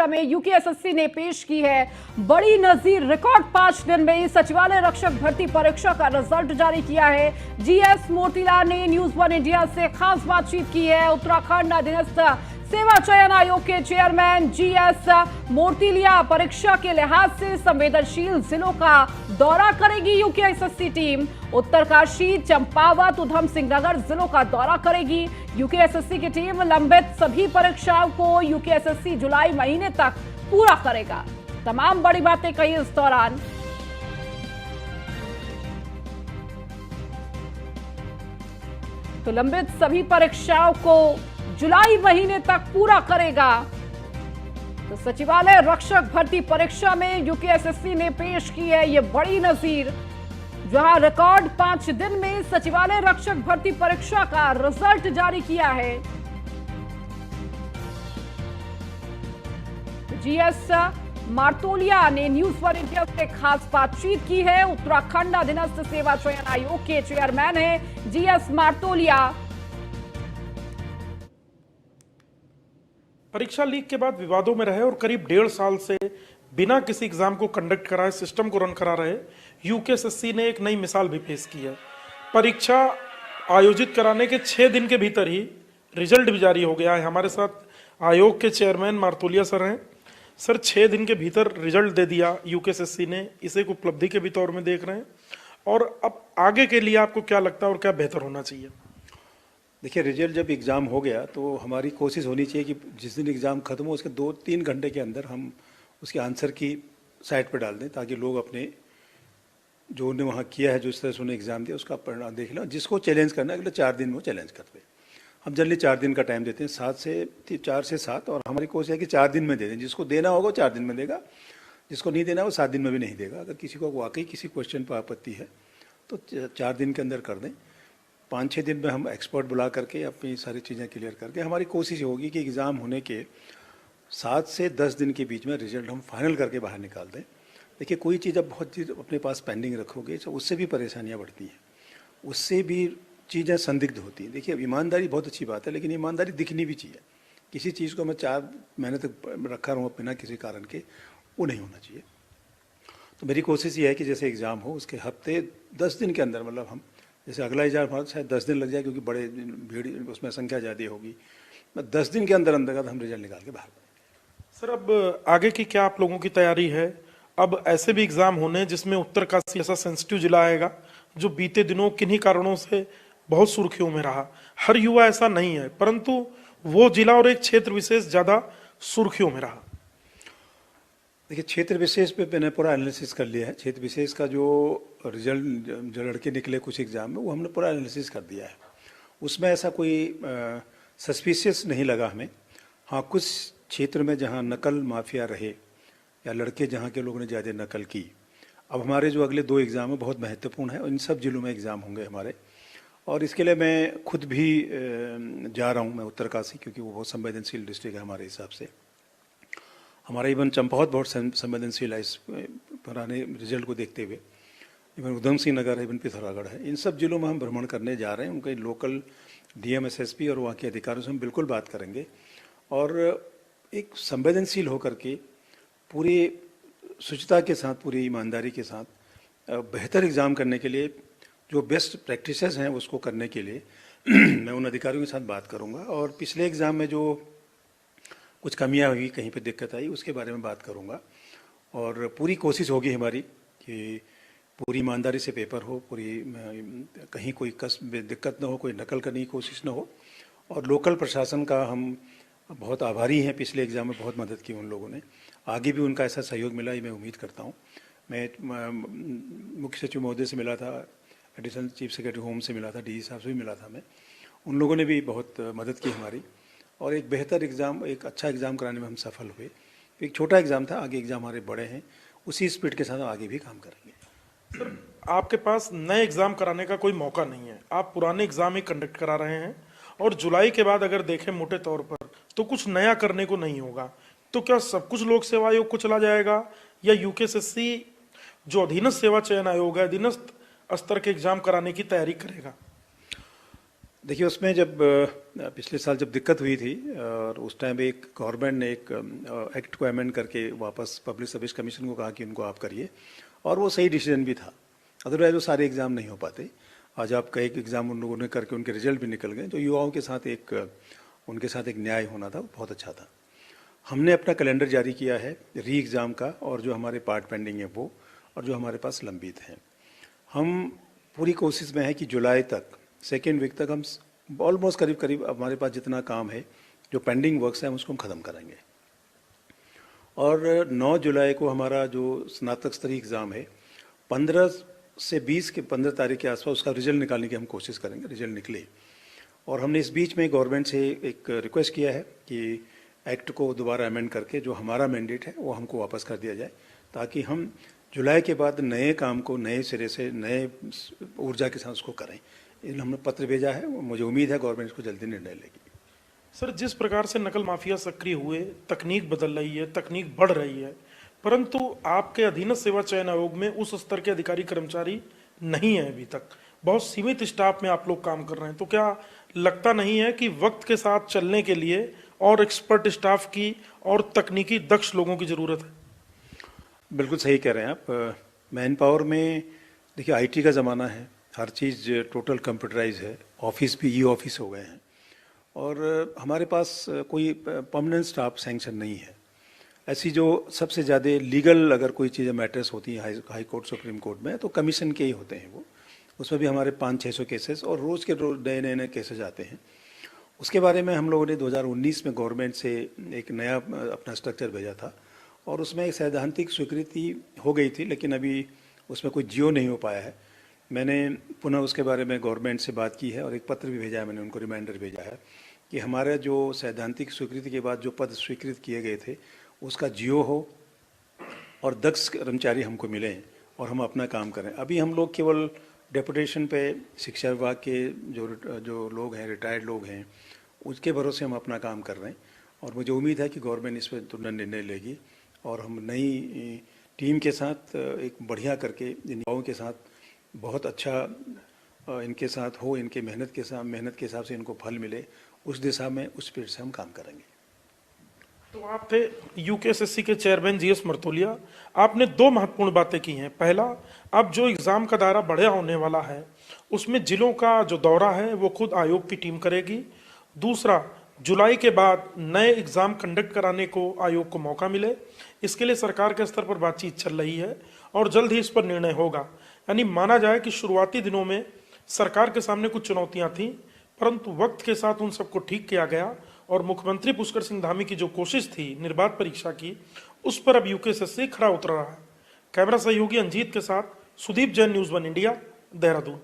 परीक्षा में यूकेएसएससी ने पेश की है बड़ी नजीर। रिकॉर्ड 5 दिन में सचिवालय रक्षक भर्ती परीक्षा का रिजल्ट जारी किया है। जीएस मोतीलाल ने न्यूज वन इंडिया से खास बातचीत की है। उत्तराखंड अधीनस्थ सेवा चयन आयोग के चेयरमैन जीएस मोतीलिया परीक्षा के लिहाज से संवेदनशील जिलों का दौरा करेगी यूकेएसएससी टीम। उत्तरकाशी, चंपावत, उधम सिंह नगर जिलों का दौरा करेगी यूकेएसएससी की टीम। लंबित सभी परीक्षाओं को यूकेएसएससी जुलाई महीने तक पूरा करेगा। तमाम बड़ी बातें कही इस दौरान। तो लंबित सभी परीक्षाओं को जुलाई महीने तक पूरा करेगा। तो सचिवालय रक्षक भर्ती परीक्षा में यूकेएसएससी ने पेश की है ये बड़ी नजीर, जहां रिकॉर्ड 5 दिन में सचिवालय रक्षक भर्ती परीक्षा का रिजल्ट जारी किया है। जीएस मार्तोलिया ने न्यूज वन इंडिया से खास बातचीत की है। उत्तराखंड अधीनस्थ सेवा चयन आयोग के चेयरमैन है जीएस मार्तोलिया। परीक्षा लीक के बाद विवादों में रहे और करीब 1.5 साल से बिना किसी एग्जाम को कंडक्ट कराए सिस्टम को रन करा रहे यूकेएसएससी ने एक नई मिसाल भी पेश की है। परीक्षा आयोजित कराने के 6 दिन के भीतर ही रिजल्ट भी जारी हो गया है। हमारे साथ आयोग के चेयरमैन मार्तोलिया सर हैं। सर, 6 दिन के भीतर रिजल्ट दे दिया यूकेएसएससी ने, इसे एक उपलब्धि के भी तौर में देख रहे हैं, और अब आगे के लिए आपको क्या लगता है और क्या बेहतर होना चाहिए? देखिए, रिजल्ट जब एग्ज़ाम हो गया तो हमारी कोशिश होनी चाहिए कि जिस दिन एग्ज़ाम ख़त्म हो उसके 2-3 घंटे के अंदर हम उसके आंसर की साइट पर डाल दें, ताकि लोग अपने जो उन्हें वहाँ किया है, जो इस तरह से उन्हें एग्ज़ाम दिया, उसका परिणाम देख लें। जिसको चैलेंज करना है अगले 4 दिन में वो चैलेंज कर दे। हम जनरली 4 दिन का टाइम देते हैं, 4 से 7, और हमारी कोशिश है कि 4 दिन में दे दें। जिसको देना होगा वो 4 दिन में देगा, जिसको नहीं देना वो 7 दिन में भी नहीं देगा। अगर किसी को वाकई किसी क्वेश्चन पर आपत्ति है तो 4 दिन के अंदर कर दें। 5-6 दिन में हम एक्सपर्ट बुला करके अपनी सारी चीज़ें क्लियर करके, हमारी कोशिश होगी कि एग्ज़ाम होने के 7 से 10 दिन के बीच में रिजल्ट हम फाइनल करके बाहर निकाल दें। देखिए, कोई चीज़ अब बहुत चीज़ अपने पास पेंडिंग रखोगे तो उससे भी परेशानियाँ बढ़ती हैं, उससे भी चीज़ें संदिग्ध होती हैं। देखिए, अब ईमानदारी बहुत अच्छी बात है, लेकिन ईमानदारी दिखनी भी चाहिए। किसी चीज़ को मैं 4 महीने तक रखा रहूँ बिना किसी कारण के, वो नहीं होना चाहिए। तो मेरी कोशिश ये है कि जैसे एग्ज़ाम हो उसके हफ्ते 10 दिन के अंदर, मतलब हम जैसे अगला एग्जाम हमारा शायद 10 दिन लग जाए, क्योंकि बड़े भीड़ उसमें संख्या ज़्यादा होगी, 10 दिन के अंदर अंदर हम रिजल्ट निकाल के बाहर करेंगे। सर, अब आगे की क्या आप लोगों की तैयारी है? अब ऐसे भी एग्जाम होने जिसमें उत्तरकाशी ऐसा सेंसिटिव जिला आएगा जो बीते दिनों किन्हीं कारणों से बहुत सुर्खियों में रहा। हर युवा ऐसा नहीं है, परंतु वो जिला और एक क्षेत्र विशेष ज्यादा सुर्खियों में रहा। देखिए, क्षेत्र विशेष पे मैंने पूरा एनालिसिस कर लिया है। क्षेत्र विशेष का जो रिजल्ट जो लड़के निकले कुछ एग्ज़ाम में, वो हमने पूरा एनालिसिस कर दिया है। उसमें ऐसा कोई सस्पिशियस नहीं लगा हमें। हाँ, कुछ क्षेत्र में जहाँ नकल माफिया रहे या लड़के जहाँ के लोगों ने ज़्यादा नकल की। अब हमारे जो अगले 2 एग्ज़ाम है बहुत महत्वपूर्ण है, इन सब जिलों में एग्ज़ाम होंगे हमारे, और इसके लिए मैं खुद भी जा रहा हूँ, मैं उत्तरकाशी, क्योंकि वो बहुत संवेदनशील डिस्ट्रिक्ट है हमारे हिसाब से। हमारा इवन चंपावत बहुत संवेदनशील है इस पुराने रिजल्ट को देखते हुए। इवन उधम सिंह नगर है, इवन पिथौरागढ़ है। इन सब जिलों में हम भ्रमण करने जा रहे हैं। उनके लोकल डीएम, एसएसपी और वहाँ के अधिकारियों से हम बिल्कुल बात करेंगे, और एक संवेदनशील होकर के पूरी शुचिता के साथ, पूरी ईमानदारी के साथ बेहतर एग्ज़ाम करने के लिए जो बेस्ट प्रैक्टिसेस हैं उसको करने के लिए मैं उन अधिकारियों के साथ बात करूँगा। और पिछले एग्ज़ाम में जो कुछ कमियां हुई, कहीं पे दिक्कत आई, उसके बारे में बात करूंगा। और पूरी कोशिश होगी हमारी कि पूरी ईमानदारी से पेपर हो, पूरी कहीं कोई दिक्कत ना हो, कोई नकल करने की कोशिश ना हो। और लोकल प्रशासन का हम बहुत आभारी हैं, पिछले एग्ज़ाम में बहुत मदद की उन लोगों ने, आगे भी उनका ऐसा सहयोग मिला, ये मैं उम्मीद करता हूँ। मैं मुख्य सचिव महोदय से मिला था, एडिशनल चीफ सेक्रेटरी होम से मिला था, डीजी साहब से भी मिला था मैं। उन लोगों ने भी बहुत मदद की हमारी, और एक बेहतर एग्ज़ाम, एक अच्छा एग्ज़ाम कराने में हम सफल हुए। एक छोटा एग्ज़ाम था, आगे एग्ज़ाम हमारे बड़े हैं, उसी स्पीड के साथ आगे भी काम करेंगे। सर, आपके पास नए एग्ज़ाम कराने का कोई मौका नहीं है, आप पुराने एग्ज़ाम ही कंडक्ट करा रहे हैं, और जुलाई के बाद अगर देखें मोटे तौर पर तो कुछ नया करने को नहीं होगा। तो क्या सब कुछ लोक सेवा आयोग को चला जाएगा, या यूकेएसएससी जो अधीनस्थ सेवा चयन आयोग है, अधीनस्थ स्तर के एग्ज़ाम कराने की तैयारी करेगा? देखिए उसमें जब पिछले साल जब दिक्कत हुई थी और उस टाइम एक गवर्नमेंट ने एक एक्ट को अमेंड करके वापस पब्लिक सर्विस कमीशन को कहा कि उनको आप करिए, और वो सही डिसीजन भी था। अदरवाइज वो सारे एग्ज़ाम नहीं हो पाते। आज आपका एक एग्ज़ाम उन लोगों ने करके उनके रिजल्ट भी निकल गए, जो युवाओं के साथ उनके साथ एक न्याय होना था, वो बहुत अच्छा था। हमने अपना कैलेंडर जारी किया है री एग्ज़ाम का, और जो हमारे पार्ट पेंडिंग है वो, और जो हमारे पास लंबित हैं। हम पूरी कोशिश में है कि जुलाई तक, सेकेंड वीक तक हम ऑलमोस्ट करीब करीब हमारे पास जितना काम है, जो पेंडिंग वर्क्स हैं, उसको हम ख़त्म करेंगे। और 9 जुलाई को हमारा जो स्नातक स्तरीय एग्ज़ाम है, 15 से 15 तारीख के आसपास उसका रिजल्ट निकालने की हम कोशिश करेंगे, रिजल्ट निकले। और हमने इस बीच में गवर्नमेंट से एक रिक्वेस्ट किया है कि एक्ट को दोबारा अमेंड करके जो हमारा मैंडेट है वो हमको वापस कर दिया जाए, ताकि हम जुलाई के बाद नए काम को नए सिरे से नए ऊर्जा के साथ उसको करें। इसलिए हमने पत्र भेजा है, मुझे उम्मीद है गवर्नमेंट इसको जल्दी निर्णय लेगी। सर, जिस प्रकार से नकल माफिया सक्रिय हुए, तकनीक बदल रही है, तकनीक बढ़ रही है, परंतु आपके अधीनस्थ सेवा चयन आयोग में उस स्तर के अधिकारी कर्मचारी नहीं है अभी तक। बहुत सीमित स्टाफ में आप लोग काम कर रहे हैं, तो क्या लगता नहीं है कि वक्त के साथ चलने के लिए और एक्सपर्ट स्टाफ की और तकनीकी दक्ष लोगों की जरूरत है? बिल्कुल सही कह रहे हैं आप। मैन पावर में देखिए आईटी का ज़माना है, हर चीज़ टोटल कंप्यूटराइज है, ऑफिस भी ई ऑफिस हो गए हैं, और हमारे पास कोई परमानेंट स्टाफ सैंक्शन नहीं है। ऐसी जो सबसे ज़्यादा लीगल अगर कोई चीज़ें मैटर्स होती हैं हाई कोर्ट सुप्रीम कोर्ट में, तो कमीशन के ही होते हैं वो। उसमें भी हमारे 500-600 केसेस और रोज़ के रोज़ नए नए केसेस आते हैं। उसके बारे में हम लोगों ने 2019 में गवर्नमेंट से एक नया अपना स्ट्रक्चर भेजा था, और उसमें एक सैद्धांतिक स्वीकृति हो गई थी, लेकिन अभी उसमें कोई जियो नहीं हो पाया है। मैंने पुनः उसके बारे में गवर्नमेंट से बात की है और एक पत्र भी भेजा है, मैंने उनको रिमाइंडर भेजा है कि हमारा जो सैद्धांतिक स्वीकृति के बाद जो पद स्वीकृत किए गए थे उसका जियो हो और दक्ष कर्मचारी हमको मिलें और हम अपना काम करें। अभी हम लोग केवल डेपुटेशन पे शिक्षा विभाग के जो लोग हैं, रिटायर्ड लोग हैं, उसके भरोसे हम अपना काम कर रहे हैं, और मुझे उम्मीद है कि गवर्नमेंट इस पर तुरंत निर्णय लेगी और हम नई टीम के साथ एक बढ़िया करके युवाओं के साथ बहुत अच्छा इनके साथ हो, इनके मेहनत के हिसाब से इनको फल मिले, उस दिशा में उस स्पीड से हम काम करेंगे। तो आप थे यूकेएसएससी के चेयरमैन जीएस मर्तोलिया। आपने 2 महत्वपूर्ण बातें की हैं। पहला, अब जो एग्जाम का दायरा बढ़िया होने वाला है उसमें जिलों का जो दौरा है वो खुद आयोग की टीम करेगी। दूसरा, जुलाई के बाद नए एग्जाम कंडक्ट कराने को आयोग को मौका मिले, इसके लिए सरकार के स्तर पर बातचीत चल रही है और जल्द ही इस पर निर्णय होगा। यानी माना जाए कि शुरुआती दिनों में सरकार के सामने कुछ चुनौतियां थीं, परंतु वक्त के साथ उन सबको ठीक किया गया और मुख्यमंत्री पुष्कर सिंह धामी की जो कोशिश थी निर्बाध परीक्षा की, उस पर अब यूकेएसएससी खरा उतर रहा है। कैमरा सहयोगी अंजीत के साथ सुदीप जैन, न्यूज़ 1 इंडिया, देहरादून।